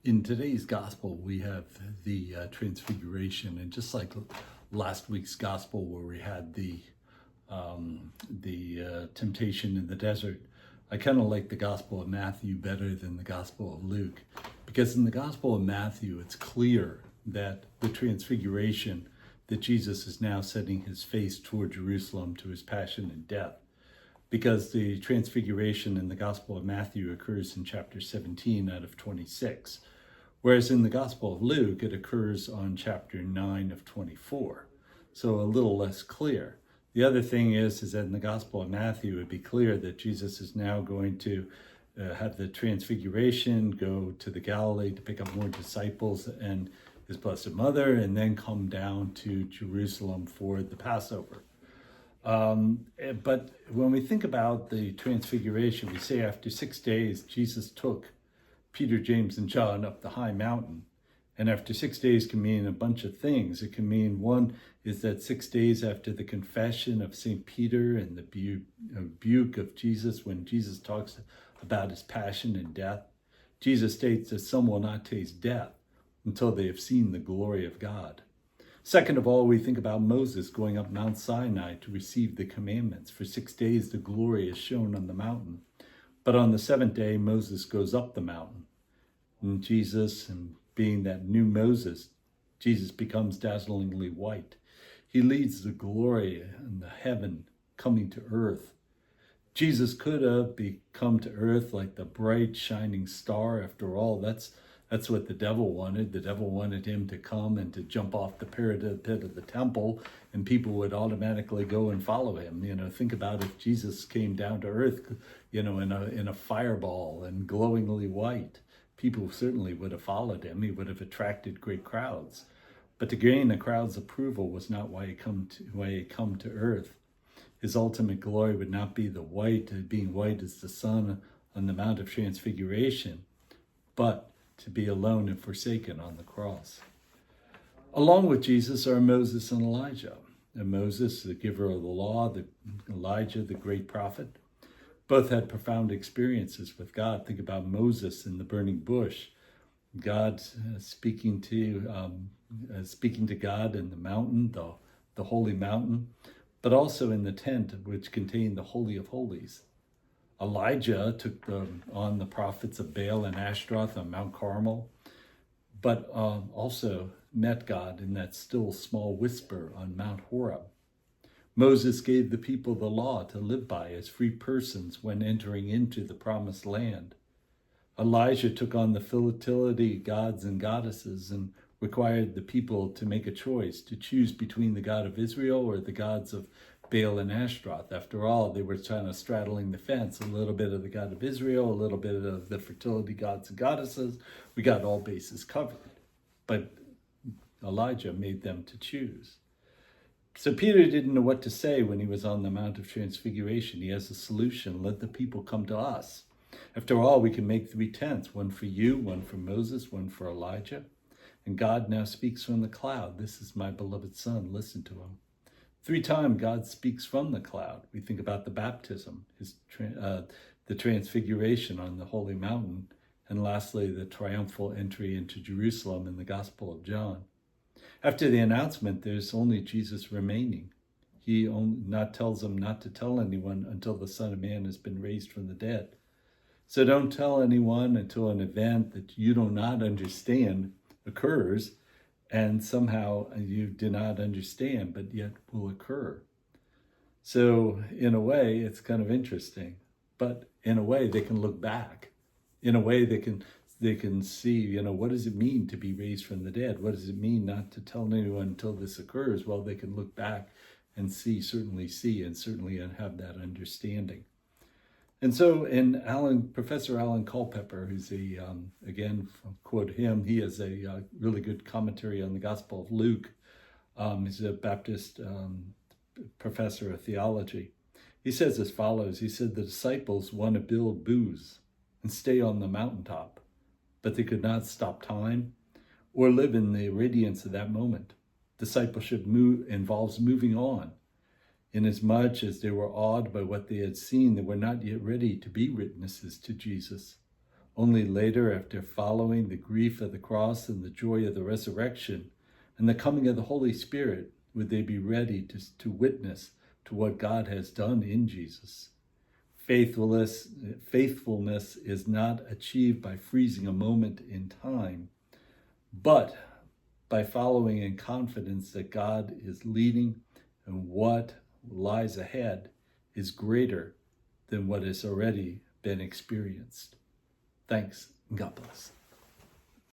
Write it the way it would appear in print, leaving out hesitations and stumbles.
In today's gospel, we have the transfiguration, and just like last week's gospel, where we had the temptation in the desert, I kind of like the Gospel of Matthew better than the Gospel of Luke, because in the Gospel of Matthew, it's clear that the transfiguration, that Jesus is now setting his face toward Jerusalem to his passion and death, because the transfiguration in the Gospel of Matthew occurs in chapter 17 out of 26, whereas in the Gospel of Luke, it occurs on chapter 9 of 24, so a little less clear. The other thing is that in the Gospel of Matthew, it would be clear that Jesus is now going to have the transfiguration, go to the Galilee to pick up more disciples and his Blessed Mother, and then come down to Jerusalem for the Passover. But when we think about the transfiguration, we say after 6 days, Jesus took Peter, James, and John up the high mountain. And after 6 days can mean a bunch of things. It can mean, one is that 6 days after the confession of St. Peter and the rebuke of Jesus, when Jesus talks about his passion and death, Jesus states that some will not taste death until they have seen the glory of God. Second of all, we think about Moses going up Mount Sinai to receive the commandments. For 6 days, the glory is shown on the mountain. But on the seventh day, Moses goes up the mountain. And Jesus, and being that new Moses, Jesus becomes dazzlingly white. He leads the glory and the heaven coming to earth. Jesus could have come to earth like the bright shining star. After all, that's what the devil wanted. The devil wanted him to come and to jump off the parapet of the temple, and people would automatically go and follow him. Think about if Jesus came down to earth, in a fireball and glowingly white. People certainly would have followed him. He would have attracted great crowds. But to gain a crowd's approval was not why he come to earth. His ultimate glory would not be the white, being white as the sun on the Mount of Transfiguration, but to be alone and forsaken on the cross. Along with Jesus are Moses and Elijah. And Moses, the giver of the law, Elijah, the great prophet, both had profound experiences with God. Think about Moses in the burning bush, God speaking to God in the mountain, the holy mountain, but also in the tent which contained the Holy of Holies. Elijah took on the prophets of Baal and Ashtaroth on Mount Carmel, but also met God in that still small whisper on Mount Horeb. Moses gave the people the law to live by as free persons when entering into the promised land. Elijah took on the fertility gods and goddesses and required the people to make a choice, to choose between the God of Israel or the gods of Baal and Ashtaroth. After all, they were kind of straddling the fence, a little bit of the God of Israel, a little bit of the fertility gods and goddesses. We got all bases covered. But Elijah made them to choose. So Peter didn't know what to say when he was on the Mount of Transfiguration. He has a solution. Let the people come to us. After all, we can make 3 tents, one for you, one for Moses, one for Elijah. And God now speaks from the cloud. This is my beloved son, listen to him. 3 times God speaks from the cloud. We think about the baptism, the transfiguration on the holy mountain, and lastly, the triumphal entry into Jerusalem in the Gospel of John. After the announcement, there's only Jesus remaining. He tells them not to tell anyone until the Son of Man has been raised from the dead. So don't tell anyone until an event that you do not understand occurs, and somehow you do not understand, but yet will occur. So in a way, it's kind of interesting. But in a way, they can look back. In a way, they can see, what does it mean to be raised from the dead? What does it mean not to tell anyone until this occurs? Well, they can look back and certainly have that understanding. And so Professor Alan Culpepper, who's again, quote him, he has a really good commentary on the Gospel of Luke. He's a Baptist professor of theology. He says as follows. He said, the disciples want to build booths and stay on the mountaintop, but they could not stop time or live in the radiance of that moment. Discipleship involves moving on. Inasmuch as they were awed by what they had seen, they were not yet ready to be witnesses to Jesus. Only later, after following the grief of the cross and the joy of the resurrection and the coming of the Holy Spirit, would they be ready to witness to what God has done in Jesus. Faithfulness is not achieved by freezing a moment in time, but by following in confidence that God is leading and what lies ahead is greater than what has already been experienced. Thanks, and God bless.